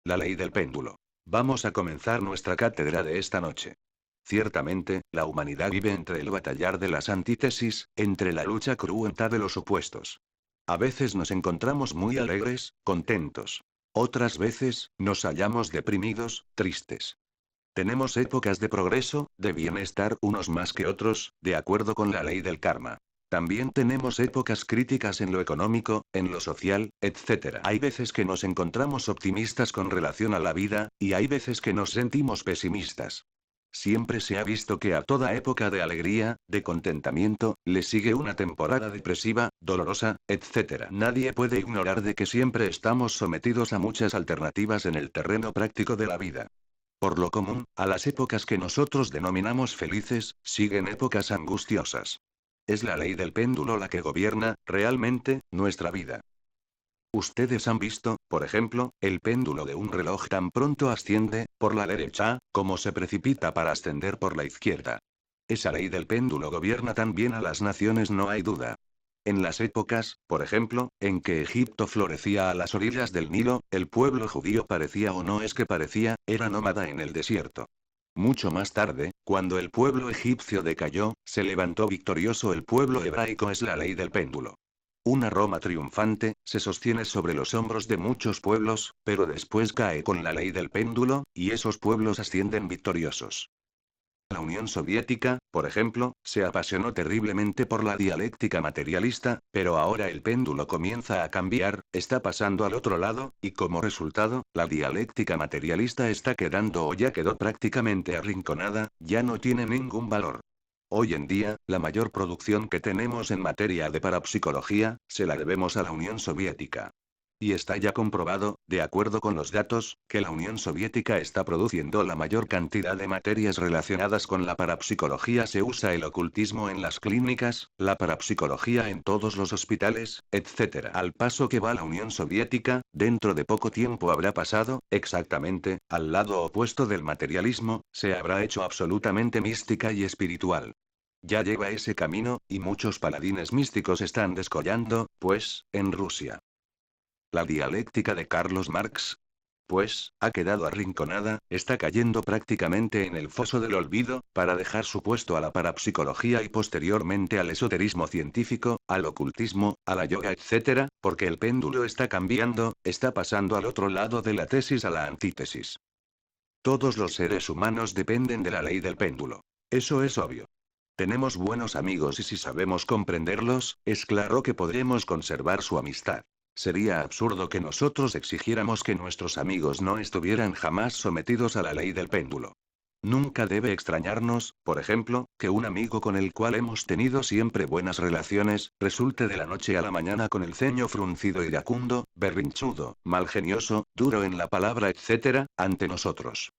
la ley del péndulo. Vamos a comenzar nuestra cátedra de esta noche. Ciertamente, la humanidad vive entre el batallar de las antítesis, entre la lucha cruenta de los opuestos. A veces nos encontramos muy alegres, contentos. Otras veces, nos hallamos deprimidos, tristes. Tenemos épocas de progreso, de bienestar unos más que otros, de acuerdo con la ley del karma. También tenemos épocas críticas en lo económico, en lo social, etc. Hay veces que nos encontramos optimistas con relación a la vida, y hay veces que nos sentimos pesimistas. Siempre se ha visto que a toda época de alegría, de contentamiento, le sigue una temporada depresiva, dolorosa, etc. Nadie puede ignorar de que siempre estamos sometidos a muchas alternativas en el terreno práctico de la vida. Por lo común, a las épocas que nosotros denominamos felices, siguen épocas angustiosas. Es la ley del péndulo la que gobierna, realmente, nuestra vida. Ustedes han visto, por ejemplo, el péndulo de un reloj tan pronto asciende, por la derecha, como se precipita para ascender por la izquierda. Esa ley del péndulo gobierna también a las naciones, no hay duda. En las épocas, por ejemplo, en que Egipto florecía a las orillas del Nilo, el pueblo judío parecía o no es que parecía, era nómada en el desierto. Mucho más tarde, cuando el pueblo egipcio decayó, se levantó victorioso el pueblo hebraico, es la ley del péndulo. Una Roma triunfante, se sostiene sobre los hombros de muchos pueblos, pero después cae con la ley del péndulo, y esos pueblos ascienden victoriosos. La Unión Soviética, por ejemplo, se apasionó terriblemente por la dialéctica materialista, pero ahora el péndulo comienza a cambiar, está pasando al otro lado, y como resultado, la dialéctica materialista está quedando o ya quedó prácticamente arrinconada, ya no tiene ningún valor. Hoy en día, la mayor producción que tenemos en materia de parapsicología, se la debemos a la Unión Soviética. Y está ya comprobado, de acuerdo con los datos, que la Unión Soviética está produciendo la mayor cantidad de materias relacionadas con la parapsicología. Se usa el ocultismo en las clínicas, la parapsicología en todos los hospitales, etc. Al paso que va la Unión Soviética, dentro de poco tiempo habrá pasado, exactamente, al lado opuesto del materialismo, se habrá hecho absolutamente mística y espiritual. Ya lleva ese camino, y muchos paladines místicos están descollando, pues, en Rusia. La dialéctica de Carlos Marx, pues, ha quedado arrinconada, está cayendo prácticamente en el foso del olvido, para dejar su puesto a la parapsicología y posteriormente al esoterismo científico, al ocultismo, a la yoga, etc., porque el péndulo está cambiando, está pasando al otro lado de la tesis a la antítesis. Todos los seres humanos dependen de la ley del péndulo. Eso es obvio. Tenemos buenos amigos y si sabemos comprenderlos, es claro que podremos conservar su amistad. Sería absurdo que nosotros exigiéramos que nuestros amigos no estuvieran jamás sometidos a la ley del péndulo. Nunca debe extrañarnos, por ejemplo, que un amigo con el cual hemos tenido siempre buenas relaciones, resulte de la noche a la mañana con el ceño fruncido iracundo, berrinchudo, malgenioso, duro en la palabra, etc., ante nosotros.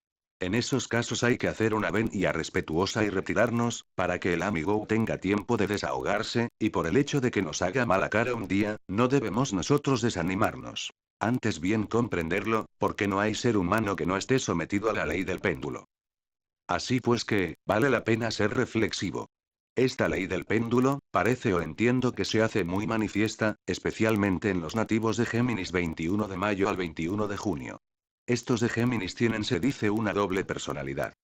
En esos casos hay que hacer una venia respetuosa y retirarnos, para que el amigo tenga tiempo de desahogarse, y por el hecho de que nos haga mala cara un día, no debemos nosotros desanimarnos. Antes bien comprenderlo, porque no hay ser humano que no esté sometido a la ley del péndulo. Así pues que, vale la pena ser reflexivo. Esta ley del péndulo, parece o entiendo que se hace muy manifiesta, especialmente en los nativos de Géminis 21 de mayo al 21 de junio. Estos de Géminis tienen, se dice, una doble personalidad.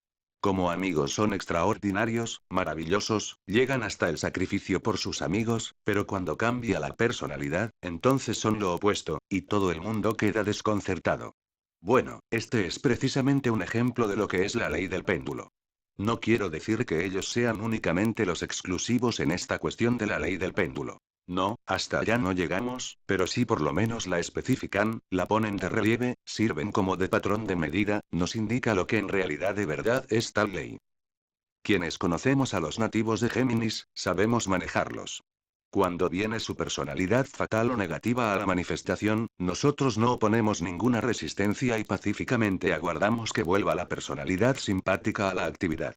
Como amigos son extraordinarios, maravillosos, llegan hasta el sacrificio por sus amigos, pero cuando cambia la personalidad, entonces son lo opuesto, y todo el mundo queda desconcertado. Bueno, este es precisamente un ejemplo de lo que es la ley del péndulo. No quiero decir que ellos sean únicamente los exclusivos en esta cuestión de la ley del péndulo. No, hasta allá no llegamos, pero sí por lo menos la especifican, la ponen de relieve, sirven como de patrón de medida, nos indica lo que en realidad de verdad es tal ley. Quienes conocemos a los nativos de Géminis, sabemos manejarlos. Cuando viene su personalidad fatal o negativa a la manifestación, nosotros no oponemos ninguna resistencia y pacíficamente aguardamos que vuelva la personalidad simpática a la actividad.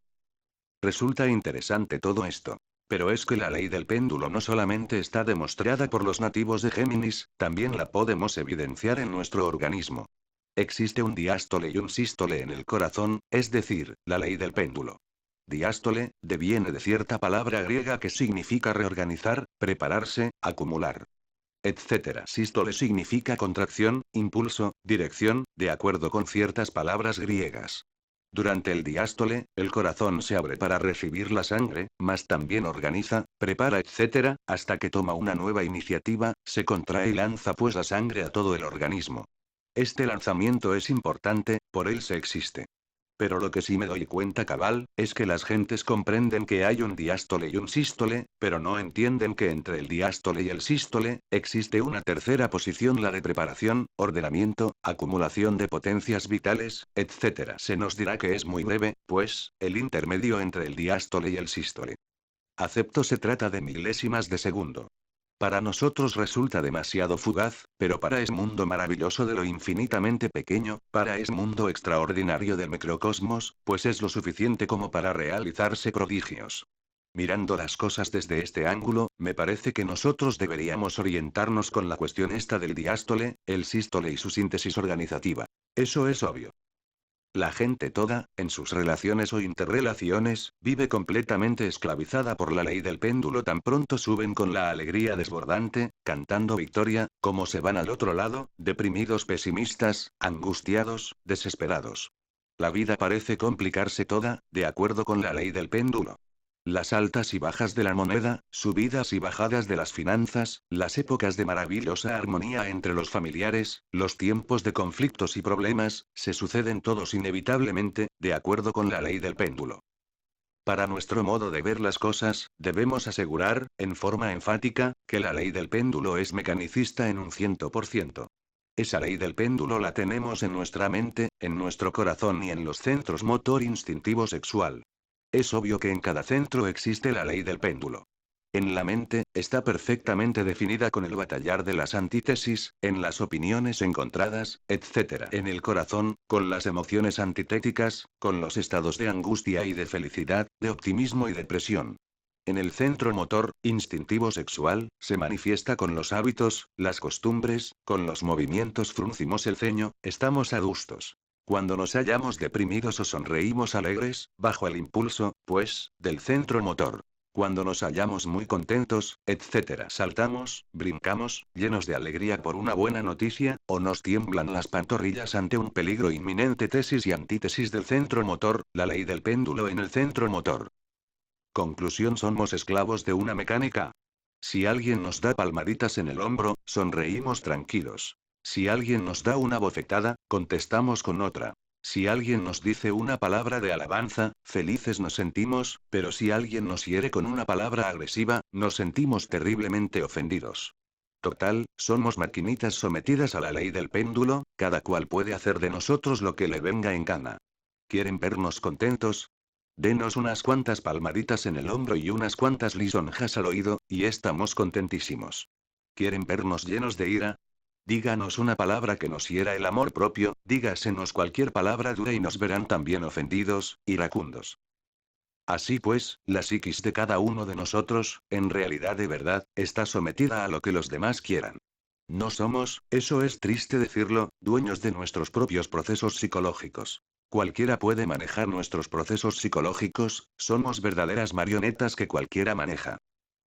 Resulta interesante todo esto. Pero es que la ley del péndulo no solamente está demostrada por los nativos de Géminis, también la podemos evidenciar en nuestro organismo. Existe un diástole y un sístole en el corazón, es decir, la ley del péndulo. Diástole, deviene de cierta palabra griega que significa reorganizar, prepararse, acumular. etc. Sístole significa contracción, impulso, dirección, de acuerdo con ciertas palabras griegas. Durante el diástole, el corazón se abre para recibir la sangre, mas también organiza, prepara, etc., hasta que toma una nueva iniciativa, se contrae y lanza pues la sangre a todo el organismo. Este lanzamiento es importante, por él se existe. Pero lo que sí me doy cuenta cabal, es que las gentes comprenden que hay un diástole y un sístole, pero no entienden que entre el diástole y el sístole, existe una tercera posición, la de preparación, ordenamiento, acumulación de potencias vitales, etc. Se nos dirá que es muy breve, pues, el intermedio entre el diástole y el sístole. Acepto, se trata de milésimas de segundo. Para nosotros resulta demasiado fugaz, pero para es mundo maravilloso de lo infinitamente pequeño, para es mundo extraordinario del microcosmos, pues es lo suficiente como para realizarse prodigios. Mirando las cosas desde este ángulo, me parece que nosotros deberíamos orientarnos con la cuestión esta del diástole, el sístole y su síntesis organizativa. Eso es obvio. La gente toda, en sus relaciones o interrelaciones, vive completamente esclavizada por la ley del péndulo. Tan pronto suben con la alegría desbordante, cantando victoria, como se van al otro lado, deprimidos, pesimistas, angustiados, desesperados. La vida parece complicarse toda, de acuerdo con la ley del péndulo. Las altas y bajas de la moneda, subidas y bajadas de las finanzas, las épocas de maravillosa armonía entre los familiares, los tiempos de conflictos y problemas, se suceden todos inevitablemente, de acuerdo con la ley del péndulo. Para nuestro modo de ver las cosas, debemos asegurar, en forma enfática, que la ley del péndulo es mecanicista en un 100%. Esa ley del péndulo la tenemos en nuestra mente, en nuestro corazón y en los centros motor instintivo sexual. Es obvio que en cada centro existe la ley del péndulo. En la mente, está perfectamente definida con el batallar de las antítesis, en las opiniones encontradas, etc. En el corazón, con las emociones antitéticas, con los estados de angustia y de felicidad, de optimismo y depresión. En el centro motor, instintivo sexual, se manifiesta con los hábitos, las costumbres, con los movimientos. Fruncimos el ceño, estamos adustos. Cuando nos hallamos deprimidos o sonreímos alegres, bajo el impulso, pues, del centro motor. Cuando nos hallamos muy contentos, etc. Saltamos, brincamos, llenos de alegría por una buena noticia, o nos tiemblan las pantorrillas ante un peligro inminente. Tesis y antítesis del centro motor, la ley del péndulo en el centro motor. Conclusión: somos esclavos de una mecánica. Si alguien nos da palmaditas en el hombro, sonreímos tranquilos. Si alguien nos da una bofetada, contestamos con otra. Si alguien nos dice una palabra de alabanza, felices nos sentimos, pero si alguien nos hiere con una palabra agresiva, nos sentimos terriblemente ofendidos. Total, somos maquinitas sometidas a la ley del péndulo, cada cual puede hacer de nosotros lo que le venga en gana. ¿Quieren vernos contentos? Denos unas cuantas palmaditas en el hombro y unas cuantas lisonjas al oído, y estamos contentísimos. ¿Quieren vernos llenos de ira? Díganos una palabra que nos hiera el amor propio, dígasenos cualquier palabra dura y nos verán también ofendidos, iracundos. Así pues, la psiquis de cada uno de nosotros, en realidad de verdad, está sometida a lo que los demás quieran. No somos, eso es triste decirlo, dueños de nuestros propios procesos psicológicos. Cualquiera puede manejar nuestros procesos psicológicos, somos verdaderas marionetas que cualquiera maneja.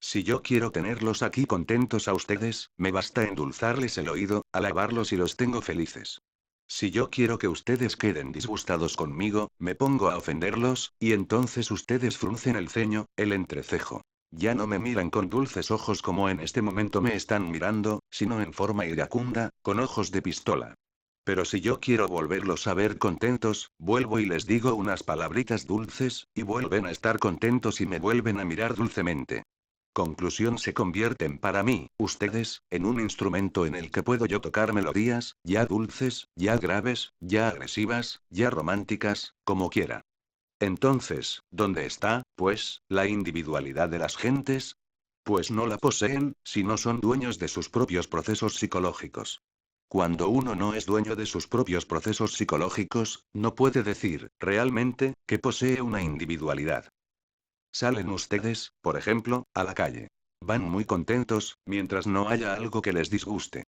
Si yo quiero tenerlos aquí contentos a ustedes, me basta endulzarles el oído, alabarlos y los tengo felices. Si yo quiero que ustedes queden disgustados conmigo, me pongo a ofenderlos, y entonces ustedes fruncen el ceño, el entrecejo. Ya no me miran con dulces ojos como en este momento me están mirando, sino en forma iracunda, con ojos de pistola. Pero si yo quiero volverlos a ver contentos, vuelvo y les digo unas palabritas dulces, y vuelven a estar contentos y me vuelven a mirar dulcemente. Conclusión: se convierten para mí, ustedes, en un instrumento en el que puedo yo tocar melodías, ya dulces, ya graves, ya agresivas, ya románticas, como quiera. Entonces, ¿dónde está, pues, la individualidad de las gentes? Pues no la poseen, si no son dueños de sus propios procesos psicológicos. Cuando uno no es dueño de sus propios procesos psicológicos, no puede decir, realmente, que posee una individualidad. Salen ustedes, por ejemplo, a la calle. Van muy contentos, mientras no haya algo que les disguste.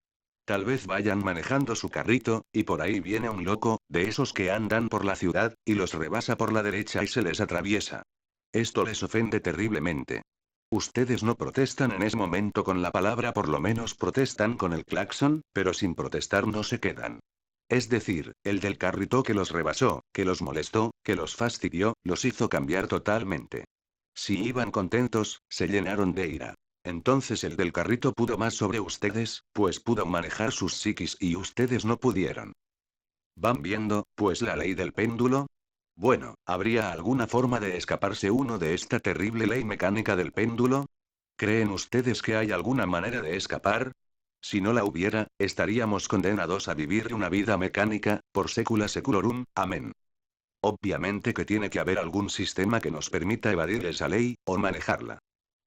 Tal vez vayan manejando su carrito, y por ahí viene un loco, de esos que andan por la ciudad, y los rebasa por la derecha y se les atraviesa. Esto les ofende terriblemente. Ustedes no protestan en ese momento con la palabra, por lo menos protestan con el claxon, pero sin protestar no se quedan. Es decir, el del carrito que los rebasó, que los molestó, que los fastidió, los hizo cambiar totalmente. Si iban contentos, se llenaron de ira. Entonces el del carrito pudo más sobre ustedes, pues pudo manejar sus psiquis y ustedes no pudieron. ¿Van viendo, pues, la ley del péndulo? Bueno, ¿habría alguna forma de escaparse uno de esta terrible ley mecánica del péndulo? ¿Creen ustedes que hay alguna manera de escapar? Si no la hubiera, estaríamos condenados a vivir una vida mecánica, por secula seculorum, amén. Obviamente que tiene que haber algún sistema que nos permita evadir esa ley, o manejarla.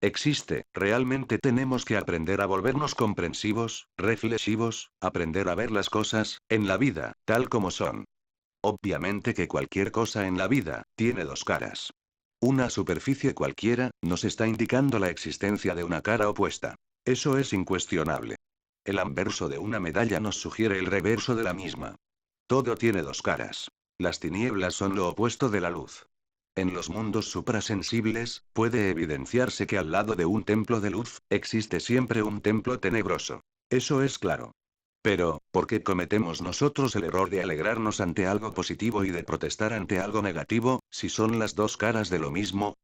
Existe, realmente tenemos que aprender a volvernos comprensivos, reflexivos, aprender a ver las cosas, en la vida, tal como son. Obviamente que cualquier cosa en la vida, tiene dos caras. Una superficie cualquiera, nos está indicando la existencia de una cara opuesta. Eso es incuestionable. El anverso de una medalla nos sugiere el reverso de la misma. Todo tiene dos caras. Las tinieblas son lo opuesto de la luz. En los mundos suprasensibles, puede evidenciarse que al lado de un templo de luz, existe siempre un templo tenebroso. Eso es claro. Pero, ¿por qué cometemos nosotros el error de alegrarnos ante algo positivo y de protestar ante algo negativo, si son las dos caras de lo mismo?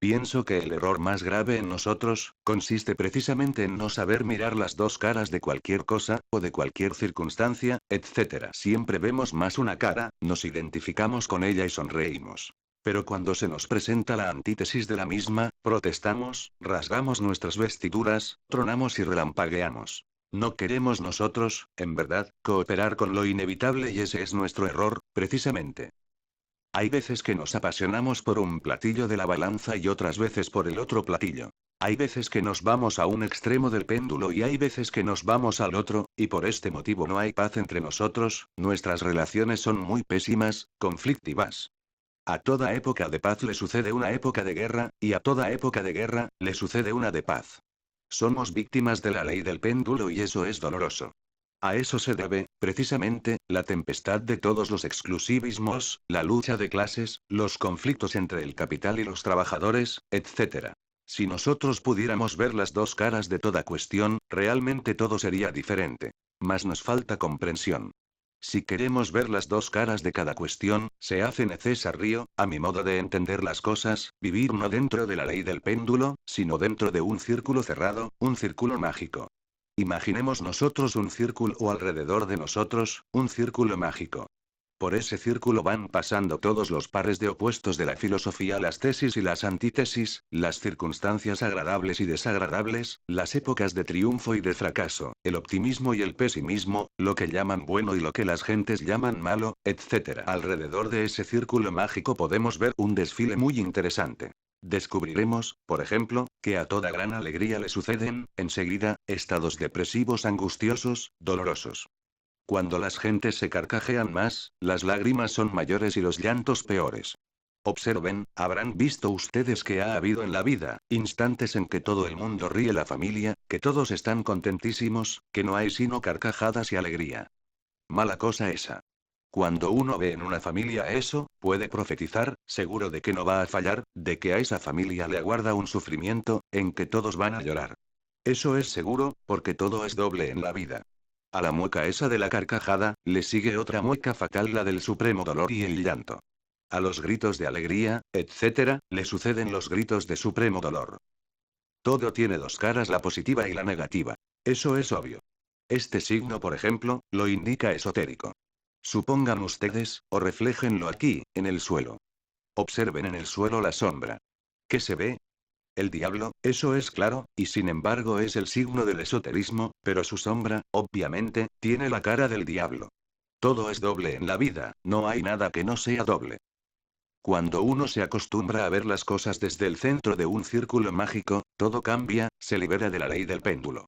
Pienso que el error más grave en nosotros, consiste precisamente en no saber mirar las dos caras de cualquier cosa, o de cualquier circunstancia, etc. Siempre vemos más una cara, nos identificamos con ella y sonreímos. Pero cuando se nos presenta la antítesis de la misma, protestamos, rasgamos nuestras vestiduras, tronamos y relampagueamos. No queremos nosotros, en verdad, cooperar con lo inevitable y ese es nuestro error, precisamente. Hay veces que nos apasionamos por un platillo de la balanza y otras veces por el otro platillo. Hay veces que nos vamos a un extremo del péndulo y hay veces que nos vamos al otro, y por este motivo no hay paz entre nosotros, nuestras relaciones son muy pésimas, conflictivas. A toda época de paz le sucede una época de guerra, y a toda época de guerra, le sucede una de paz. Somos víctimas de la ley del péndulo y eso es doloroso. A eso se debe, precisamente, la tempestad de todos los exclusivismos, la lucha de clases, los conflictos entre el capital y los trabajadores, etc. Si nosotros pudiéramos ver las dos caras de toda cuestión, realmente todo sería diferente. Mas nos falta comprensión. Si queremos ver las dos caras de cada cuestión, se hace necesario, a mi modo de entender las cosas, vivir no dentro de la ley del péndulo, sino dentro de un círculo cerrado, un círculo mágico. Imaginemos nosotros un círculo o alrededor de nosotros, un círculo mágico. Por ese círculo van pasando todos los pares de opuestos de la filosofía, las tesis y las antítesis, las circunstancias agradables y desagradables, las épocas de triunfo y de fracaso, el optimismo y el pesimismo, lo que llaman bueno y lo que las gentes llaman malo, etc. Alrededor de ese círculo mágico podemos ver un desfile muy interesante. Descubriremos, por ejemplo, que a toda gran alegría le suceden, enseguida, estados depresivos angustiosos, dolorosos. Cuando las gentes se carcajean más, las lágrimas son mayores y los llantos peores. Observen, habrán visto ustedes que ha habido en la vida, instantes en que todo el mundo ríe la familia, que todos están contentísimos, que no hay sino carcajadas y alegría. Mala cosa esa. Cuando uno ve en una familia eso, puede profetizar, seguro de que no va a fallar, de que a esa familia le aguarda un sufrimiento, en que todos van a llorar. Eso es seguro, porque todo es doble en la vida. A la mueca esa de la carcajada, le sigue otra mueca fatal, la del supremo dolor y el llanto. A los gritos de alegría, etc., le suceden los gritos de supremo dolor. Todo tiene dos caras, la positiva y la negativa. Eso es obvio. Este signo, por ejemplo, lo indica esotérico. Supongan ustedes, o refléjenlo aquí, en el suelo. Observen en el suelo la sombra. ¿Qué se ve? El diablo, eso es claro, y sin embargo es el signo del esoterismo, pero su sombra, obviamente, tiene la cara del diablo. Todo es doble en la vida, no hay nada que no sea doble. Cuando uno se acostumbra a ver las cosas desde el centro de un círculo mágico, todo cambia, se libera de la ley del péndulo.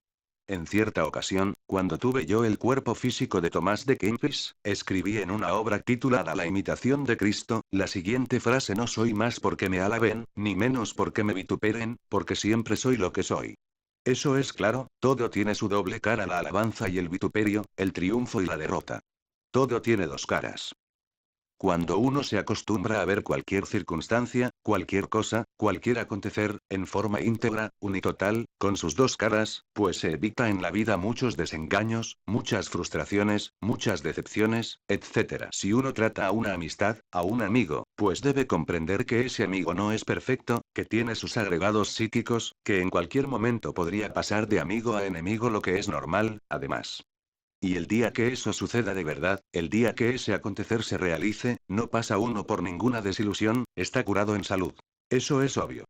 En cierta ocasión, cuando tuve yo el cuerpo físico de Tomás de Kempis, escribí en una obra titulada La imitación de Cristo, la siguiente frase: no soy más porque me alaben, ni menos porque me vituperen, porque siempre soy lo que soy. Eso es claro, todo tiene su doble cara, la alabanza y el vituperio, el triunfo y la derrota. Todo tiene dos caras. Cuando uno se acostumbra a ver cualquier circunstancia, Cualquier cosa, cualquier acontecer, en forma íntegra, unitotal, con sus dos caras, pues se evita en la vida muchos desengaños, muchas frustraciones, muchas decepciones, etc. Si uno trata a una amistad, a un amigo, pues debe comprender que ese amigo no es perfecto, que tiene sus agregados psíquicos, que en cualquier momento podría pasar de amigo a enemigo, lo que es normal, además. Y el día que eso suceda de verdad, el día que ese acontecer se realice, no pasa uno por ninguna desilusión, está curado en salud. Eso es obvio.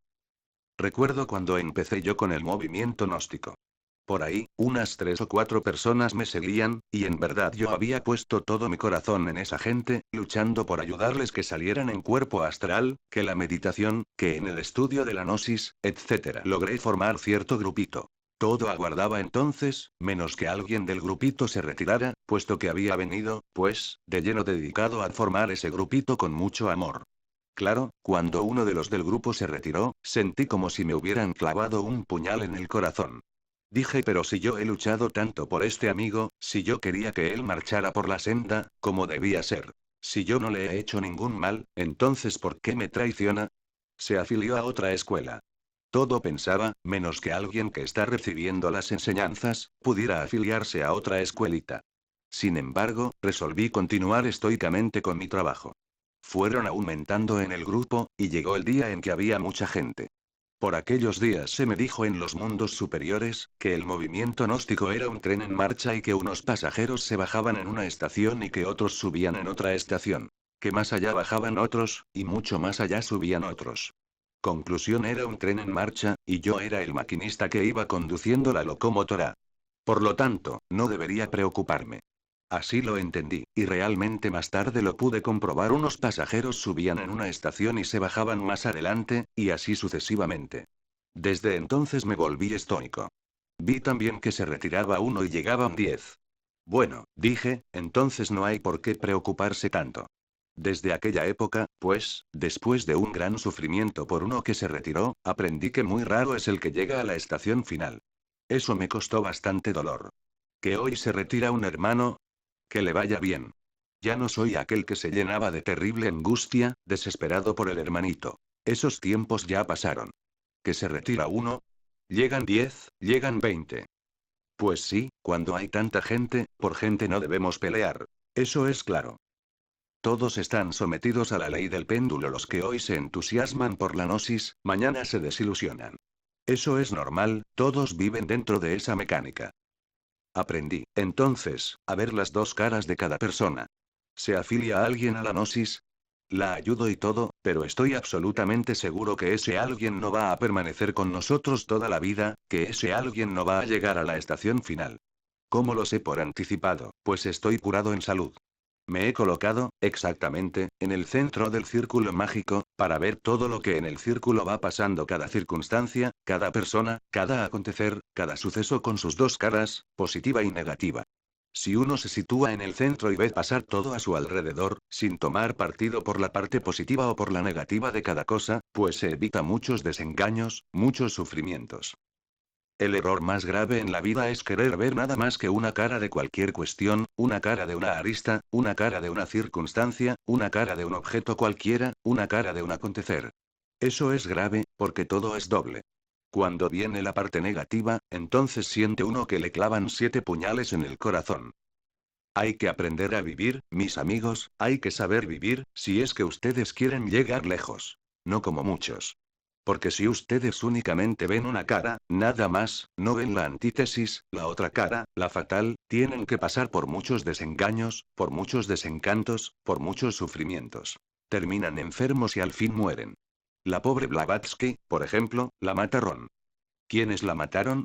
Recuerdo cuando empecé yo con el movimiento gnóstico. Por ahí, unas 3 o 4 personas me seguían, y en verdad yo había puesto todo mi corazón en esa gente, luchando por ayudarles que salieran en cuerpo astral, que la meditación, que en el estudio de la gnosis, etc. Logré formar cierto grupito. Todo aguardaba entonces, menos que alguien del grupito se retirara, puesto que había venido, pues, de lleno dedicado a formar ese grupito con mucho amor. Claro, cuando uno de los del grupo se retiró, sentí como si me hubieran clavado un puñal en el corazón. Dije, pero si yo he luchado tanto por este amigo, si yo quería que él marchara por la senda, como debía ser. Si yo no le he hecho ningún mal, entonces ¿por qué me traiciona? Se afilió a otra escuela. Todo pensaba, menos que alguien que está recibiendo las enseñanzas, pudiera afiliarse a otra escuelita. Sin embargo, resolví continuar estoicamente con mi trabajo. Fueron aumentando en el grupo, y llegó el día en que había mucha gente. Por aquellos días se me dijo en los mundos superiores, que el movimiento gnóstico era un tren en marcha y que unos pasajeros se bajaban en una estación y que otros subían en otra estación. Que más allá bajaban otros, y mucho más allá subían otros. Conclusión, era un tren en marcha, y yo era el maquinista que iba conduciendo la locomotora. Por lo tanto, no debería preocuparme. Así lo entendí, y realmente más tarde lo pude comprobar. Unos pasajeros subían en una estación y se bajaban más adelante, y así sucesivamente. Desde entonces me volví estoico. Vi también que se retiraba uno y llegaban 10. Bueno, dije, entonces no hay por qué preocuparse tanto. Desde aquella época, pues, después de un gran sufrimiento por uno que se retiró, aprendí que muy raro es el que llega a la estación final. Eso me costó bastante dolor. Que hoy se retira un hermano, que le vaya bien. Ya no soy aquel que se llenaba de terrible angustia, desesperado por el hermanito. Esos tiempos ya pasaron. Que se retira uno. Llegan 10, llegan 20. Pues sí, cuando hay tanta gente, por gente no debemos pelear. Eso es claro. Todos están sometidos a la ley del péndulo. Los que hoy se entusiasman por la gnosis, mañana se desilusionan. Eso es normal, todos viven dentro de esa mecánica. Aprendí, entonces, a ver las dos caras de cada persona. ¿Se afilia a alguien a la gnosis? La ayudo y todo, pero estoy absolutamente seguro que ese alguien no va a permanecer con nosotros toda la vida, que ese alguien no va a llegar a la estación final. ¿Cómo lo sé por anticipado? Pues estoy curado en salud. Me he colocado, exactamente, en el centro del círculo mágico, para ver todo lo que en el círculo va pasando, cada circunstancia, cada persona, cada acontecer, cada suceso con sus dos caras, positiva y negativa. Si uno se sitúa en el centro y ve pasar todo a su alrededor, sin tomar partido por la parte positiva o por la negativa de cada cosa, pues se evita muchos desengaños, muchos sufrimientos. El error más grave en la vida es querer ver nada más que una cara de cualquier cuestión, una cara de una arista, una cara de una circunstancia, una cara de un objeto cualquiera, una cara de un acontecer. Eso es grave, porque todo es doble. Cuando viene la parte negativa, entonces siente uno que le clavan 7 puñales en el corazón. Hay que aprender a vivir, mis amigos, hay que saber vivir, si es que ustedes quieren llegar lejos. No como muchos. Porque si ustedes únicamente ven una cara, nada más, no ven la antítesis, la otra cara, la fatal, tienen que pasar por muchos desengaños, por muchos desencantos, por muchos sufrimientos. Terminan enfermos y al fin mueren. La pobre Blavatsky, por ejemplo, la mataron. ¿Quiénes la mataron?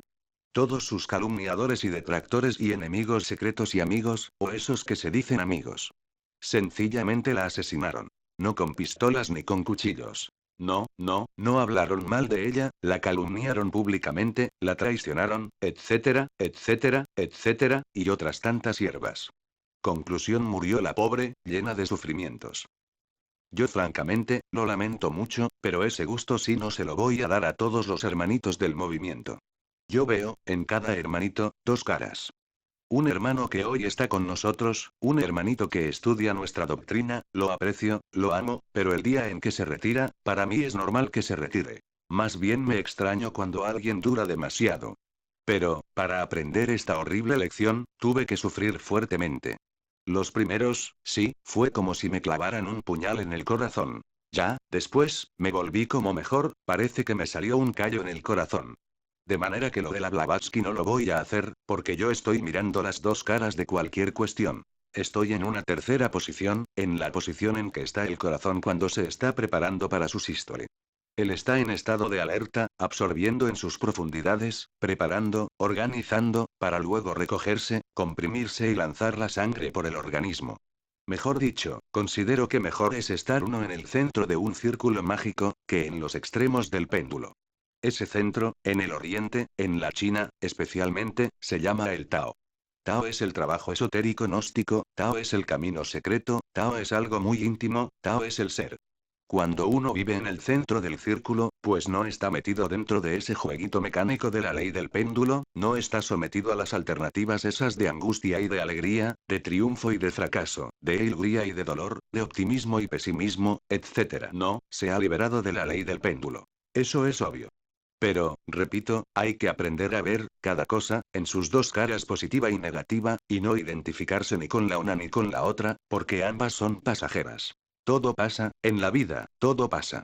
Todos sus calumniadores y detractores y enemigos secretos y amigos, o esos que se dicen amigos. Sencillamente la asesinaron. No con pistolas ni con cuchillos. No hablaron mal de ella, la calumniaron públicamente, la traicionaron, etcétera, etcétera, etcétera, y otras tantas hierbas. Conclusión: murió la pobre, llena de sufrimientos. Yo francamente, lo lamento mucho, pero ese gusto sí no se lo voy a dar a todos los hermanitos del movimiento. Yo veo, en cada hermanito, dos caras. Un hermano que hoy está con nosotros, un hermanito que estudia nuestra doctrina, lo aprecio, lo amo, pero el día en que se retira, para mí es normal que se retire. Más bien me extraño cuando alguien dura demasiado. Pero, para aprender esta horrible lección, tuve que sufrir fuertemente. Los primeros, sí, fue como si me clavaran un puñal en el corazón. Ya, después, me volví como mejor, parece que me salió un callo en el corazón. De manera que lo de la Blavatsky no lo voy a hacer, porque yo estoy mirando las dos caras de cualquier cuestión. Estoy en una tercera posición, en la posición en que está el corazón cuando se está preparando para su sístole. Él está en estado de alerta, absorbiendo en sus profundidades, preparando, organizando, para luego recogerse, comprimirse y lanzar la sangre por el organismo. Mejor dicho, considero que mejor es estar uno en el centro de un círculo mágico, que en los extremos del péndulo. Ese centro, en el Oriente, en la China, especialmente, se llama el Tao. Tao es el trabajo esotérico gnóstico, Tao es el camino secreto, Tao es algo muy íntimo, Tao es el ser. Cuando uno vive en el centro del círculo, pues no está metido dentro de ese jueguito mecánico de la ley del péndulo, no está sometido a las alternativas esas de angustia y de alegría, de triunfo y de fracaso, de alegría y de dolor, de optimismo y pesimismo, etc. No, se ha liberado de la ley del péndulo. Eso es obvio. Pero, repito, hay que aprender a ver, cada cosa, en sus dos caras positiva y negativa, y no identificarse ni con la una ni con la otra, porque ambas son pasajeras. Todo pasa, en la vida, todo pasa.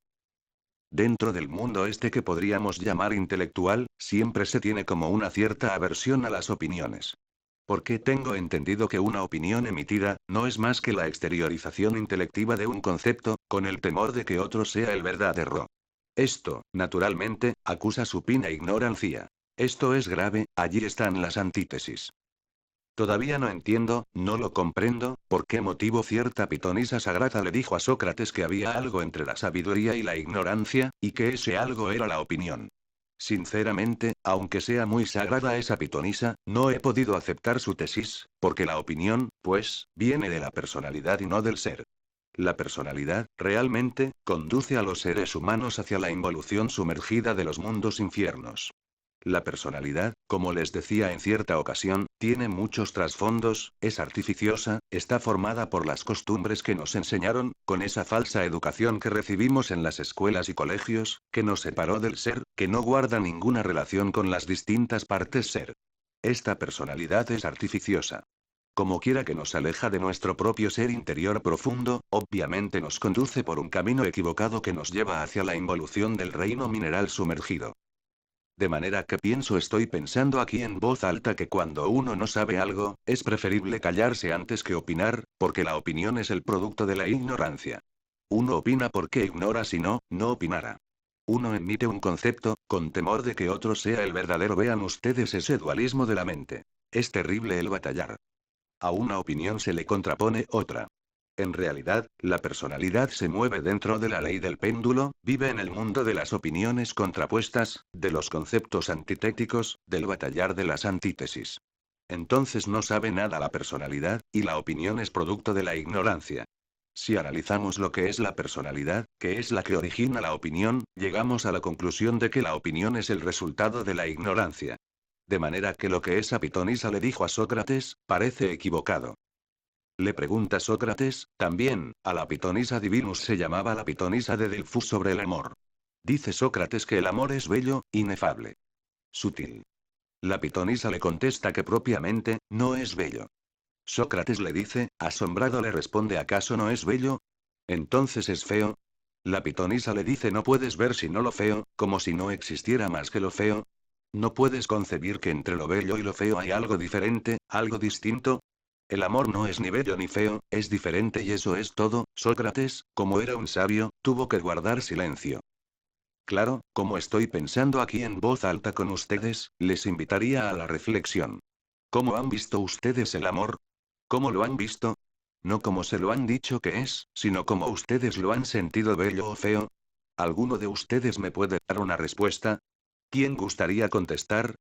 Dentro del mundo este que podríamos llamar intelectual, siempre se tiene como una cierta aversión a las opiniones. Porque tengo entendido que una opinión emitida, no es más que la exteriorización intelectiva de un concepto, con el temor de que otro sea el verdadero. Esto, naturalmente, acusa supina ignorancia. Esto es grave, allí están las antítesis. Todavía no entiendo, no lo comprendo, por qué motivo cierta pitonisa sagrada le dijo a Sócrates que había algo entre la sabiduría y la ignorancia, y que ese algo era la opinión. Sinceramente, aunque sea muy sagrada esa pitonisa, no he podido aceptar su tesis, porque la opinión, pues, viene de la personalidad y no del ser. La personalidad, realmente, conduce a los seres humanos hacia la involución sumergida de los mundos infiernos. La personalidad, como les decía en cierta ocasión, tiene muchos trasfondos, es artificiosa, está formada por las costumbres que nos enseñaron, con esa falsa educación que recibimos en las escuelas y colegios, que nos separó del ser, que no guarda ninguna relación con las distintas partes ser. Esta personalidad es artificiosa. Como quiera que nos aleja de nuestro propio ser interior profundo, obviamente nos conduce por un camino equivocado que nos lleva hacia la involución del reino mineral sumergido. De manera que estoy pensando aquí en voz alta que cuando uno no sabe algo, es preferible callarse antes que opinar, porque la opinión es el producto de la ignorancia. Uno opina porque ignora si no, no opinara. Uno emite un concepto, con temor de que otro sea el verdadero. Vean ustedes ese dualismo de la mente. Es terrible el batallar. A una opinión se le contrapone otra. En realidad, la personalidad se mueve dentro de la ley del péndulo, vive en el mundo de las opiniones contrapuestas, de los conceptos antitéticos, del batallar de las antítesis. Entonces no sabe nada la personalidad, y la opinión es producto de la ignorancia. Si analizamos lo que es la personalidad, que es la que origina la opinión, llegamos a la conclusión de que la opinión es el resultado de la ignorancia. De manera que lo que esa pitonisa le dijo a Sócrates, parece equivocado. Le pregunta Sócrates, también, a la pitonisa Divinus se llamaba la pitonisa de Delfos sobre el amor. Dice Sócrates que el amor es bello, inefable. Sutil. La pitonisa le contesta que propiamente, no es bello. Sócrates le dice, asombrado le responde, ¿acaso no es bello? Entonces es feo. La pitonisa le dice, no puedes ver sino lo feo, como si no existiera más que lo feo. ¿No puedes concebir que entre lo bello y lo feo hay algo diferente, algo distinto? El amor no es ni bello ni feo, es diferente y eso es todo. Sócrates, como era un sabio, tuvo que guardar silencio. Claro, como estoy pensando aquí en voz alta con ustedes, les invitaría a la reflexión. ¿Cómo han visto ustedes el amor? ¿Cómo lo han visto? No como se lo han dicho que es, sino como ustedes lo han sentido, bello o feo. ¿Alguno de ustedes me puede dar una respuesta? ¿Quién gustaría contestar?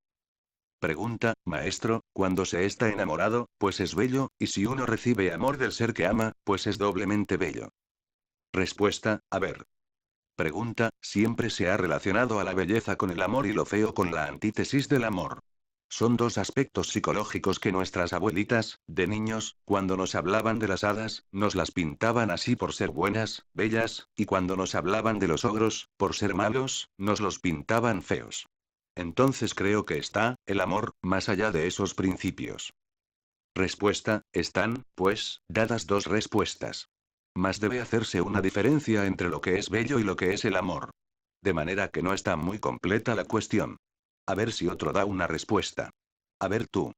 Pregunta, maestro, cuando se está enamorado, pues es bello, y si uno recibe amor del ser que ama, pues es doblemente bello. Respuesta, a ver. Pregunta, siempre se ha relacionado a la belleza con el amor y lo feo con la antítesis del amor. Son dos aspectos psicológicos que nuestras abuelitas, de niños, cuando nos hablaban de las hadas, nos las pintaban así por ser buenas, bellas, y cuando nos hablaban de los ogros, por ser malos, nos los pintaban feos. Entonces creo que está, el amor, más allá de esos principios. Respuesta, están, pues, dadas dos respuestas. Mas debe hacerse una diferencia entre lo que es bello y lo que es el amor. De manera que no está muy completa la cuestión. A ver si otro da una respuesta. A ver tú.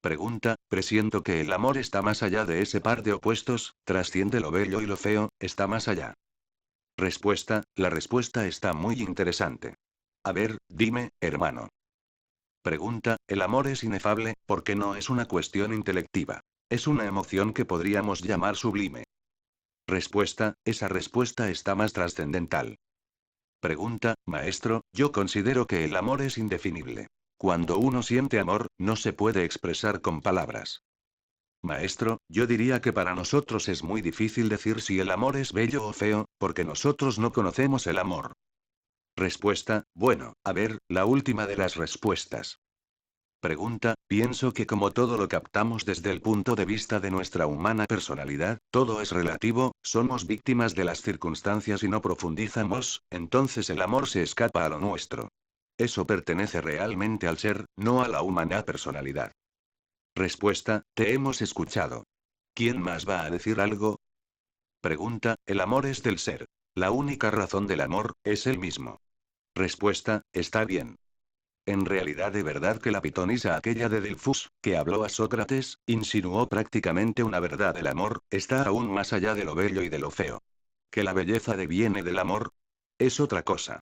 Pregunta, presiento que el amor está más allá de ese par de opuestos, trasciende lo bello y lo feo, está más allá. Respuesta, la respuesta está muy interesante. A ver, dime, hermano. Pregunta, el amor es inefable, porque no es una cuestión intelectiva. Es una emoción que podríamos llamar sublime. Respuesta, esa respuesta está más trascendental. Pregunta, maestro, yo considero que el amor es indefinible. Cuando uno siente amor, no se puede expresar con palabras. Maestro, yo diría que para nosotros es muy difícil decir si el amor es bello o feo, porque nosotros no conocemos el amor. Respuesta, bueno, a ver, la última de las respuestas. Pregunta, pienso que como todo lo captamos desde el punto de vista de nuestra humana personalidad, todo es relativo, somos víctimas de las circunstancias y no profundizamos, entonces el amor se escapa a lo nuestro. Eso pertenece realmente al ser, no a la humana personalidad. Respuesta, te hemos escuchado. ¿Quién más va a decir algo? Pregunta, el amor es del ser. La única razón del amor, es el mismo. Respuesta, está bien. En realidad de verdad que la pitonisa aquella de Delfos, que habló a Sócrates, insinuó prácticamente una verdad del amor, está aún más allá de lo bello y de lo feo. ¿Que la belleza deviene del amor? Es otra cosa.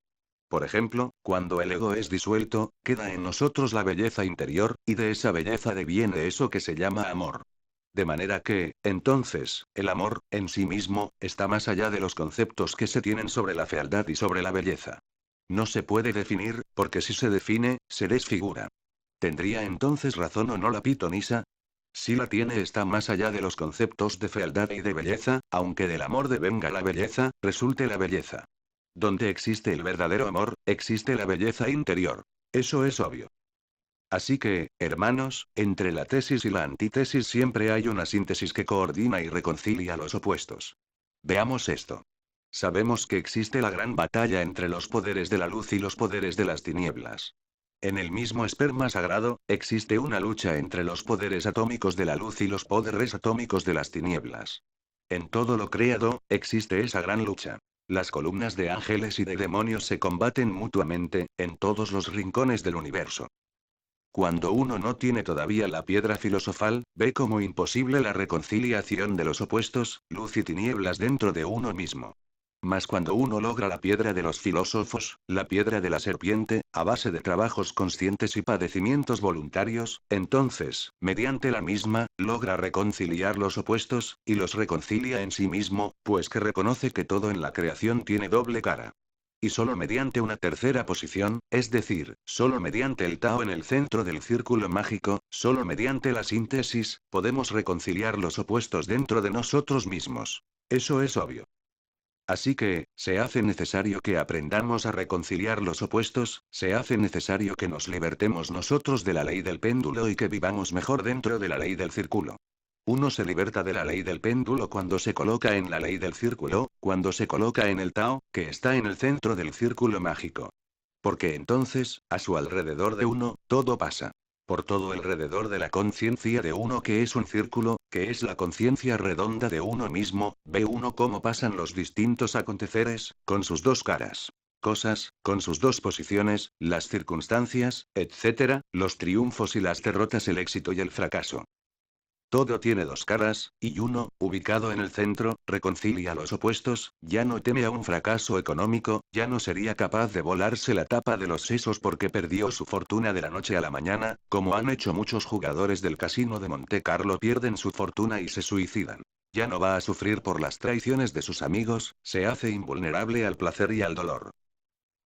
Por ejemplo, cuando el ego es disuelto, queda en nosotros la belleza interior, y de esa belleza deviene eso que se llama amor. De manera que, entonces, el amor, en sí mismo, está más allá de los conceptos que se tienen sobre la fealdad y sobre la belleza. No se puede definir, porque si se define, se desfigura. ¿Tendría entonces razón o no la pitonisa? Si la tiene está más allá de los conceptos de fealdad y de belleza, aunque del amor devenga la belleza, resulte la belleza. Donde existe el verdadero amor, existe la belleza interior. Eso es obvio. Así que, hermanos, entre la tesis y la antítesis siempre hay una síntesis que coordina y reconcilia los opuestos. Veamos esto. Sabemos que existe la gran batalla entre los poderes de la luz y los poderes de las tinieblas. En el mismo esperma sagrado, existe una lucha entre los poderes atómicos de la luz y los poderes atómicos de las tinieblas. En todo lo creado, existe esa gran lucha. Las columnas de ángeles y de demonios se combaten mutuamente, en todos los rincones del universo. Cuando uno no tiene todavía la piedra filosofal, ve como imposible la reconciliación de los opuestos, luz y tinieblas dentro de uno mismo. Mas cuando uno logra la piedra de los filósofos, la piedra de la serpiente, a base de trabajos conscientes y padecimientos voluntarios, entonces, mediante la misma, logra reconciliar los opuestos, y los reconcilia en sí mismo, pues que reconoce que todo en la creación tiene doble cara. Y solo mediante una tercera posición, es decir, solo mediante el Tao en el centro del círculo mágico, solo mediante la síntesis, podemos reconciliar los opuestos dentro de nosotros mismos. Eso es obvio. Así que, se hace necesario que aprendamos a reconciliar los opuestos, se hace necesario que nos libertemos nosotros de la ley del péndulo y que vivamos mejor dentro de la ley del círculo. Uno se liberta de la ley del péndulo cuando se coloca en la ley del círculo, cuando se coloca en el Tao, que está en el centro del círculo mágico. Porque entonces, a su alrededor de uno, todo pasa. Por todo alrededor de la conciencia de uno que es un círculo, que es la conciencia redonda de uno mismo, ve uno cómo pasan los distintos aconteceres, con sus dos caras. Cosas, con sus dos posiciones, las circunstancias, etc., los triunfos y las derrotas, el éxito y el fracaso. Todo tiene dos caras, y uno, ubicado en el centro, reconcilia los opuestos, ya no teme a un fracaso económico, ya no sería capaz de volarse la tapa de los sesos porque perdió su fortuna de la noche a la mañana, como han hecho muchos jugadores del casino de Monte Carlo, pierden su fortuna y se suicidan. Ya no va a sufrir por las traiciones de sus amigos, se hace invulnerable al placer y al dolor.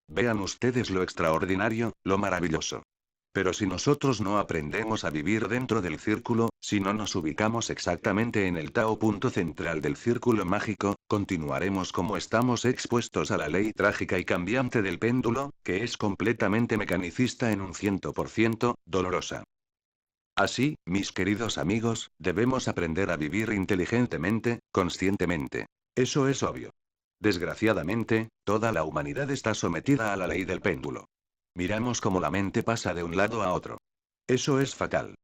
Vean ustedes lo extraordinario, lo maravilloso. Pero si nosotros no aprendemos a vivir dentro del círculo, si no nos ubicamos exactamente en el Tao punto central del círculo mágico, continuaremos como estamos expuestos a la ley trágica y cambiante del péndulo, que es completamente mecanicista en un 100% dolorosa. Así, mis queridos amigos, debemos aprender a vivir inteligentemente, conscientemente. Eso es obvio. Desgraciadamente, toda la humanidad está sometida a la ley del péndulo. Miramos cómo la mente pasa de un lado a otro. Eso es fatal.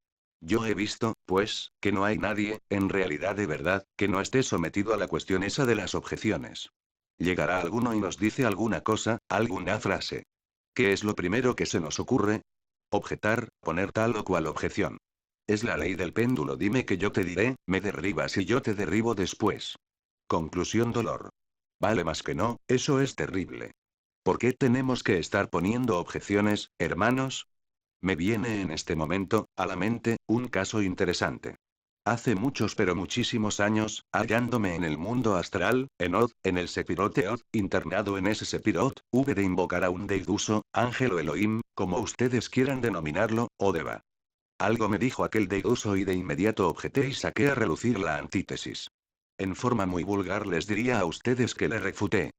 Yo he visto, pues, que no hay nadie, en realidad de verdad, que no esté sometido a la cuestión esa de las objeciones. Llegará alguno y nos dice alguna cosa, alguna frase. ¿Qué es lo primero que se nos ocurre? Objetar, poner tal o cual objeción. Es la ley del péndulo, dime que yo te diré, me derribas y yo te derribo después. Conclusión: dolor. Vale más que no, eso es terrible. ¿Por qué tenemos que estar poniendo objeciones, hermanos? Me viene en este momento, a la mente, un caso interesante. Hace muchos pero muchísimos años, hallándome en el mundo astral, en Oz, en el Sephiroth Oz, internado en ese Sephiroth, hube de invocar a un Deiduso, ángel o Elohim, como ustedes quieran denominarlo, o Deva. Algo me dijo aquel Deiduso y de inmediato objeté y saqué a relucir la antítesis. En forma muy vulgar les diría a ustedes que le refuté.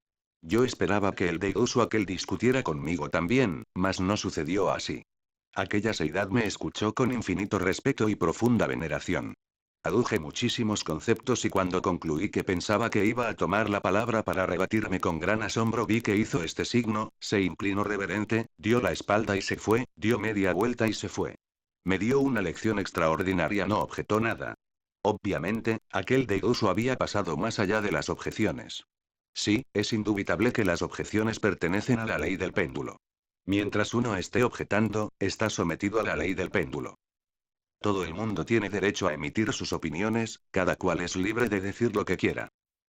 Yo esperaba que el Deiduso aquel discutiera conmigo también, mas no sucedió así. Aquella seidad me escuchó con infinito respeto y profunda veneración. Aduje muchísimos conceptos y cuando concluí que pensaba que iba a tomar la palabra para rebatirme, con gran asombro vi que hizo este signo, se inclinó reverente, dio la espalda y se fue, dio media vuelta y se fue. Me dio una lección extraordinaria, no objetó nada. Obviamente, aquel Deiduso había pasado más allá de las objeciones. Sí, es indubitable que las objeciones pertenecen a la ley del péndulo. Mientras uno esté objetando, está sometido a la ley del péndulo. Todo el mundo tiene derecho a emitir sus opiniones, cada cual es libre de decir lo que quiera.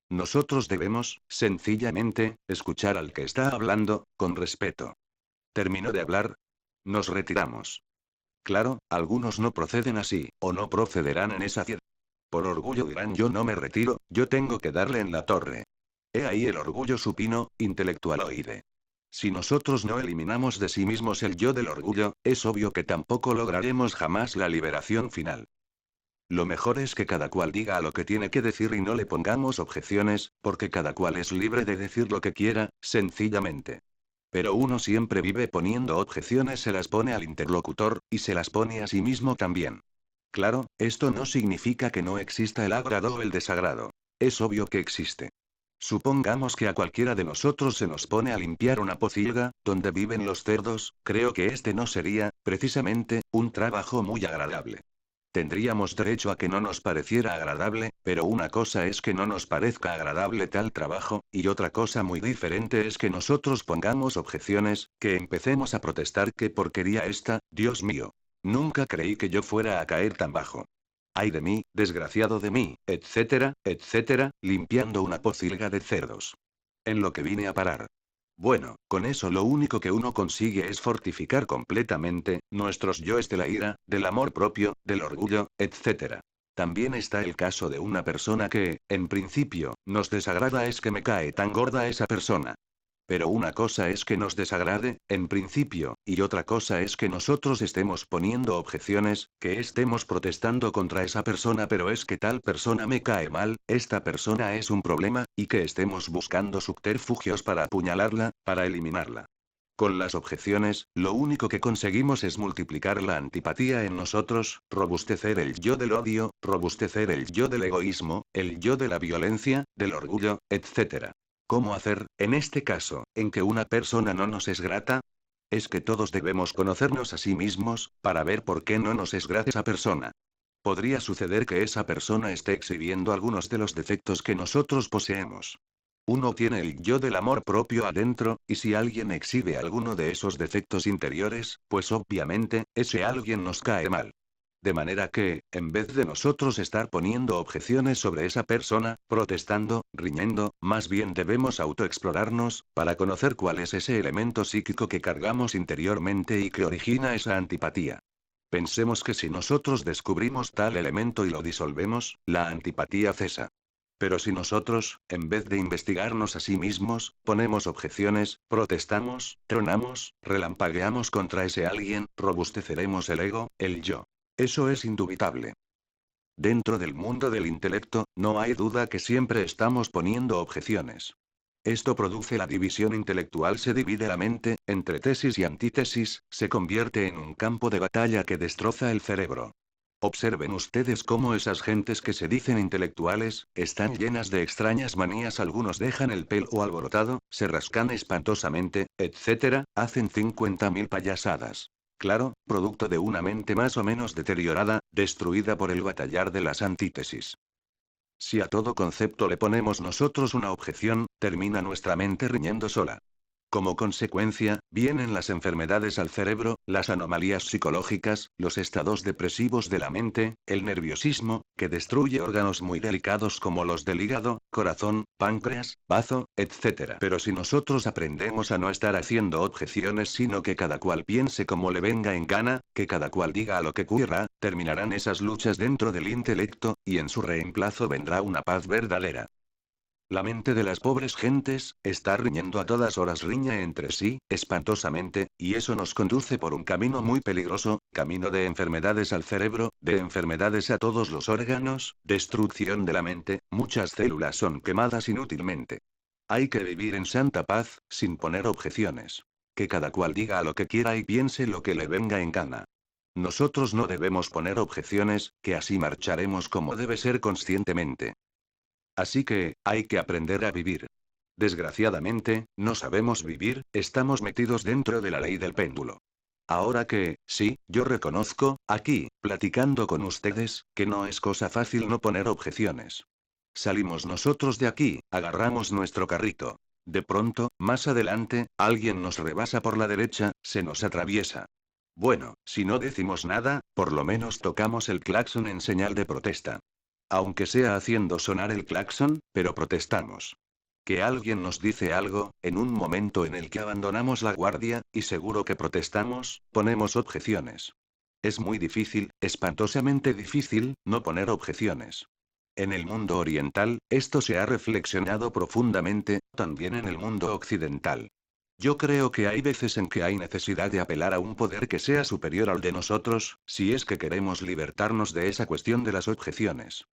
Nosotros debemos, sencillamente, escuchar al que está hablando, con respeto. ¿Terminó de hablar? Nos retiramos. Claro, algunos no proceden así, o no procederán en esa ciudad. Por orgullo dirán: yo no me retiro, yo tengo que darle en la torre. He ahí el orgullo supino, intelectualoide. Si nosotros no eliminamos de sí mismos el yo del orgullo, es obvio que tampoco lograremos jamás la liberación final. Lo mejor es que cada cual diga lo que tiene que decir y no le pongamos objeciones, porque cada cual es libre de decir lo que quiera, sencillamente. Pero uno siempre vive poniendo objeciones, se las pone al interlocutor, y se las pone a sí mismo también. Claro, esto no significa que no exista el agrado o el desagrado. Es obvio que existe. Supongamos que a cualquiera de nosotros se nos pone a limpiar una pocilga, donde viven los cerdos, creo que este no sería, precisamente, un trabajo muy agradable. Tendríamos derecho a que no nos pareciera agradable, pero una cosa es que no nos parezca agradable tal trabajo, y otra cosa muy diferente es que nosotros pongamos objeciones, que empecemos a protestar: qué porquería esta, Dios mío. Nunca creí que yo fuera a caer tan bajo. Ay de mí, desgraciado de mí, etcétera, etcétera, limpiando una pocilga de cerdos. En lo que vine a parar. Bueno, con eso lo único que uno consigue es fortificar completamente nuestros yoes de la ira, del amor propio, del orgullo, etc. También está el caso de una persona que, en principio, nos desagrada: es que me cae tan gorda esa persona. Pero una cosa es que nos desagrade, en principio, y otra cosa es que nosotros estemos poniendo objeciones, que estemos protestando contra esa persona: pero es que tal persona me cae mal, esta persona es un problema, y que estemos buscando subterfugios para apuñalarla, para eliminarla. Con las objeciones, lo único que conseguimos es multiplicar la antipatía en nosotros, robustecer el yo del odio, robustecer el yo del egoísmo, el yo de la violencia, del orgullo, etc. ¿Cómo hacer, en este caso, en que una persona no nos es grata? Es que todos debemos conocernos a sí mismos, para ver por qué no nos es grata esa persona. Podría suceder que esa persona esté exhibiendo algunos de los defectos que nosotros poseemos. Uno tiene el yo del amor propio adentro, y si alguien exhibe alguno de esos defectos interiores, pues obviamente, ese alguien nos cae mal. De manera que, en vez de nosotros estar poniendo objeciones sobre esa persona, protestando, riñendo, más bien debemos autoexplorarnos, para conocer cuál es ese elemento psíquico que cargamos interiormente y que origina esa antipatía. Pensemos que si nosotros descubrimos tal elemento y lo disolvemos, la antipatía cesa. Pero si nosotros, en vez de investigarnos a sí mismos, ponemos objeciones, protestamos, tronamos, relampagueamos contra ese alguien, robusteceremos el ego, el yo. Eso es indubitable. Dentro del mundo del intelecto, no hay duda que siempre estamos poniendo objeciones. Esto produce la división intelectual, se divide la mente, entre tesis y antítesis, se convierte en un campo de batalla que destroza el cerebro. Observen ustedes cómo esas gentes que se dicen intelectuales, están llenas de extrañas manías, algunos dejan el pelo alborotado, se rascan espantosamente, etc., hacen 50.000 payasadas. Claro, producto de una mente más o menos deteriorada, destruida por el batallar de las antítesis. Si a todo concepto le ponemos nosotros una objeción, termina nuestra mente riñendo sola. Como consecuencia, vienen las enfermedades al cerebro, las anomalías psicológicas, los estados depresivos de la mente, el nerviosismo, que destruye órganos muy delicados como los del hígado, corazón, páncreas, bazo, etc. Pero si nosotros aprendemos a no estar haciendo objeciones, sino que cada cual piense como le venga en gana, que cada cual diga lo que quiera, terminarán esas luchas dentro del intelecto, y en su reemplazo vendrá una paz verdadera. La mente de las pobres gentes, está riñendo a todas horas, riña entre sí, espantosamente, y eso nos conduce por un camino muy peligroso, camino de enfermedades al cerebro, de enfermedades a todos los órganos, destrucción de la mente, muchas células son quemadas inútilmente. Hay que vivir en santa paz, sin poner objeciones. Que cada cual diga lo que quiera y piense lo que le venga en gana. Nosotros no debemos poner objeciones, que así marcharemos como debe ser conscientemente. Así que, hay que aprender a vivir. Desgraciadamente, no sabemos vivir, estamos metidos dentro de la ley del péndulo. Ahora que, sí, yo reconozco, aquí, platicando con ustedes, que no es cosa fácil no poner objeciones. Salimos nosotros de aquí, agarramos nuestro carrito. De pronto, más adelante, alguien nos rebasa por la derecha, se nos atraviesa. Bueno, si no decimos nada, por lo menos tocamos el claxon en señal de protesta. Aunque sea haciendo sonar el claxon, pero protestamos. Que alguien nos dice algo, en un momento en el que abandonamos la guardia, y seguro que protestamos, ponemos objeciones. Es muy difícil, espantosamente difícil, no poner objeciones. En el mundo oriental, esto se ha reflexionado profundamente, también en el mundo occidental. Yo creo que hay veces en que hay necesidad de apelar a un poder que sea superior al de nosotros, si es que queremos libertarnos de esa cuestión de las objeciones.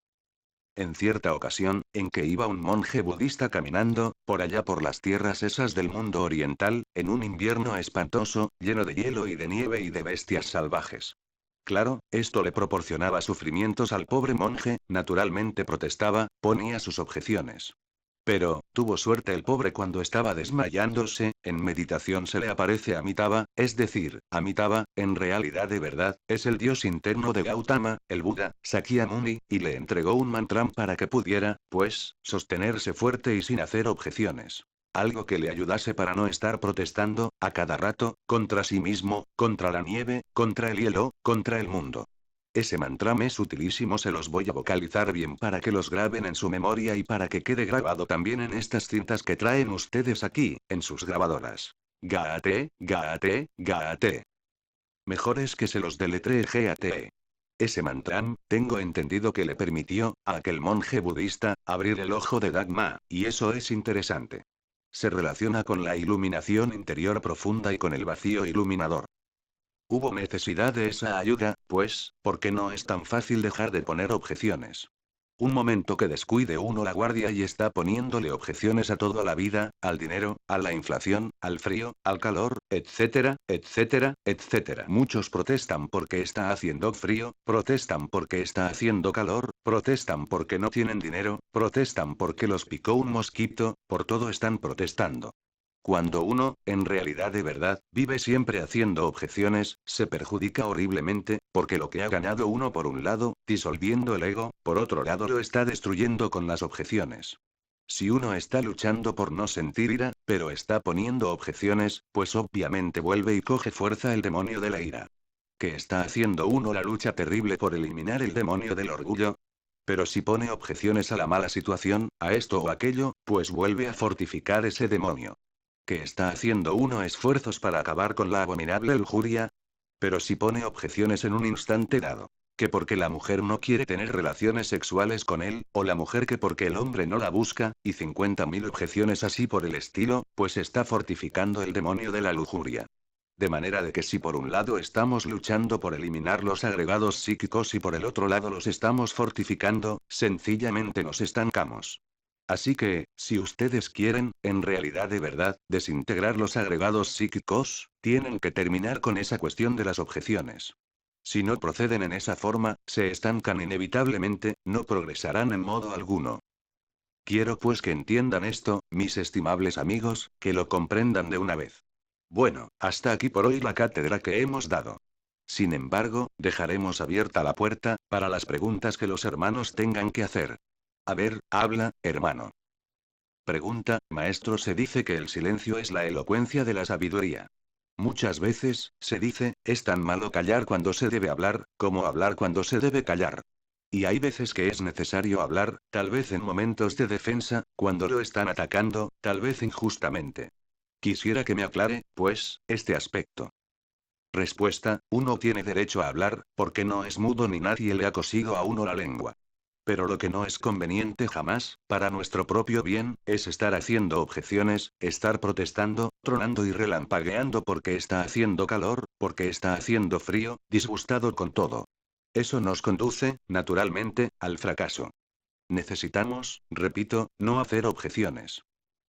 En cierta ocasión, en que iba un monje budista caminando, por allá por las tierras esas del mundo oriental, en un invierno espantoso, lleno de hielo y de nieve y de bestias salvajes. Claro, esto le proporcionaba sufrimientos al pobre monje, naturalmente protestaba, ponía sus objeciones. Pero, tuvo suerte el pobre cuando estaba desmayándose, en meditación se le aparece Amitabha, es decir, Amitabha, en realidad de verdad, es el dios interno de Gautama, el Buda, Sakyamuni, y le entregó un mantram para que pudiera, pues, sostenerse fuerte y sin hacer objeciones. Algo que le ayudase para no estar protestando, a cada rato, contra sí mismo, contra la nieve, contra el hielo, contra el mundo. Ese mantram es utilísimo, se los voy a vocalizar bien para que los graben en su memoria y para que quede grabado también en estas cintas que traen ustedes aquí, en sus grabadoras. Gaate, Gaate, Gaate. Mejor es que se los deletree Gaate. Ese mantram, tengo entendido que le permitió, a aquel monje budista, abrir el ojo de Dagma, y eso es interesante. Se relaciona con la iluminación interior profunda y con el vacío iluminador. Hubo necesidad de esa ayuda, pues, porque no es tan fácil dejar de poner objeciones. Un momento que descuide uno la guardia y está poniéndole objeciones a toda la vida, al dinero, a la inflación, al frío, al calor, etcétera, etcétera, etcétera. Muchos protestan porque está haciendo frío, protestan porque está haciendo calor, protestan porque no tienen dinero, protestan porque los picó un mosquito, por todo están protestando. Cuando uno, en realidad de verdad, vive siempre haciendo objeciones, se perjudica horriblemente, porque lo que ha ganado uno por un lado, disolviendo el ego, por otro lado lo está destruyendo con las objeciones. Si uno está luchando por no sentir ira, pero está poniendo objeciones, pues obviamente vuelve y coge fuerza el demonio de la ira. ¿Qué está haciendo uno la lucha terrible por eliminar el demonio del orgullo? Pero si pone objeciones a la mala situación, a esto o aquello, pues vuelve a fortificar ese demonio. ¿Qué está haciendo uno esfuerzos para acabar con la abominable lujuria? Pero si pone objeciones en un instante dado. Que porque la mujer no quiere tener relaciones sexuales con él, o la mujer que porque el hombre no la busca, y 50.000 objeciones así por el estilo, pues está fortificando el demonio de la lujuria. De manera de que si por un lado estamos luchando por eliminar los agregados psíquicos y por el otro lado los estamos fortificando, sencillamente nos estancamos. Así que, si ustedes quieren, en realidad de verdad, desintegrar los agregados psíquicos, tienen que terminar con esa cuestión de las objeciones. Si no proceden en esa forma, se estancan inevitablemente, no progresarán en modo alguno. Quiero pues que entiendan esto, mis estimables amigos, que lo comprendan de una vez. Bueno, hasta aquí por hoy la cátedra que hemos dado. Sin embargo, dejaremos abierta la puerta, para las preguntas que los hermanos tengan que hacer. A ver, habla, hermano. Pregunta, maestro, se dice que el silencio es la elocuencia de la sabiduría. Muchas veces, se dice, es tan malo callar cuando se debe hablar, como hablar cuando se debe callar. Y hay veces que es necesario hablar, tal vez en momentos de defensa, cuando lo están atacando, tal vez injustamente. Quisiera que me aclare, pues, este aspecto. Respuesta, uno tiene derecho a hablar, porque no es mudo ni nadie le ha cosido a uno la lengua. Pero lo que no es conveniente jamás, para nuestro propio bien, es estar haciendo objeciones, estar protestando, tronando y relampagueando porque está haciendo calor, porque está haciendo frío, disgustado con todo. Eso nos conduce, naturalmente, al fracaso. Necesitamos, repito, no hacer objeciones.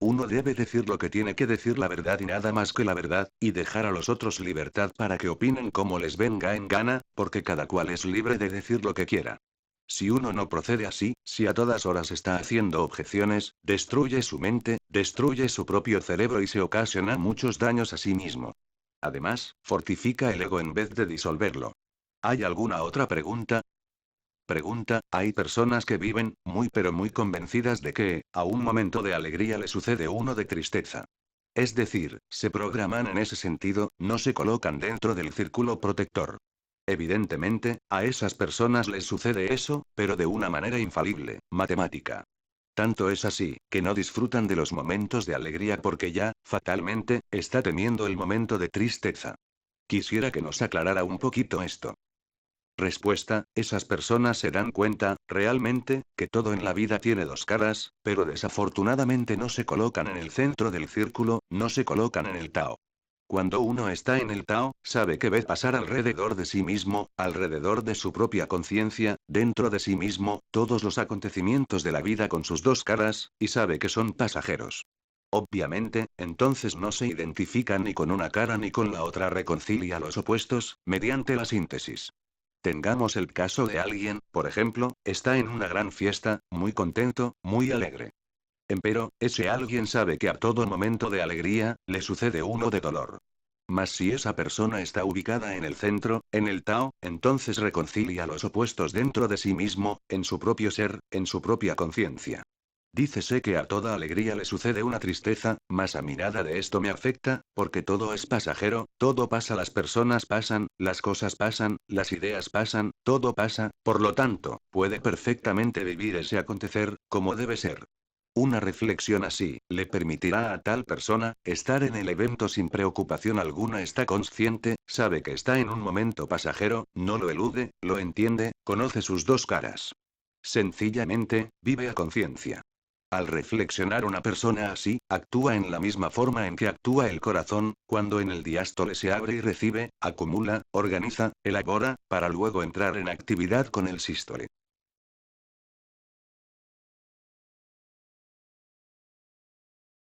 Uno debe decir lo que tiene que decir, la verdad y nada más que la verdad, y dejar a los otros libertad para que opinen como les venga en gana, porque cada cual es libre de decir lo que quiera. Si uno no procede así, si a todas horas está haciendo objeciones, destruye su mente, destruye su propio cerebro y se ocasiona muchos daños a sí mismo. Además, fortifica el ego en vez de disolverlo. ¿Hay alguna otra pregunta? Pregunta, hay personas que viven, muy pero muy convencidas de que, a un momento de alegría le sucede uno de tristeza. Es decir, se programan en ese sentido, no se colocan dentro del círculo protector. Evidentemente, a esas personas les sucede eso, pero de una manera infalible, matemática. Tanto es así, que no disfrutan de los momentos de alegría porque ya, fatalmente, está temiendo el momento de tristeza. Quisiera que nos aclarara un poquito esto. Respuesta, esas personas se dan cuenta, realmente, que todo en la vida tiene dos caras, pero desafortunadamente no se colocan en el centro del círculo, no se colocan en el Tao. Cuando uno está en el Tao, sabe que ve pasar alrededor de sí mismo, alrededor de su propia conciencia, dentro de sí mismo, todos los acontecimientos de la vida con sus dos caras, y sabe que son pasajeros. Obviamente, entonces no se identifica ni con una cara ni con la otra, reconcilia los opuestos, mediante la síntesis. Tengamos el caso de alguien, por ejemplo, está en una gran fiesta, muy contento, muy alegre. Empero, ese alguien sabe que a todo momento de alegría, le sucede uno de dolor. Mas si esa persona está ubicada en el centro, en el Tao, entonces reconcilia los opuestos dentro de sí mismo, en su propio ser, en su propia conciencia. Dícese que a toda alegría le sucede una tristeza, mas a mí nada de esto me afecta, porque todo es pasajero, todo pasa, las personas pasan, las cosas pasan, las ideas pasan, todo pasa, por lo tanto, puede perfectamente vivir ese acontecer, como debe ser. Una reflexión así, le permitirá a tal persona, estar en el evento sin preocupación alguna, está consciente, sabe que está en un momento pasajero, no lo elude, lo entiende, conoce sus dos caras. Sencillamente, vive a conciencia. Al reflexionar una persona así, actúa en la misma forma en que actúa el corazón, cuando en el diástole se abre y recibe, acumula, organiza, elabora, para luego entrar en actividad con el sístole.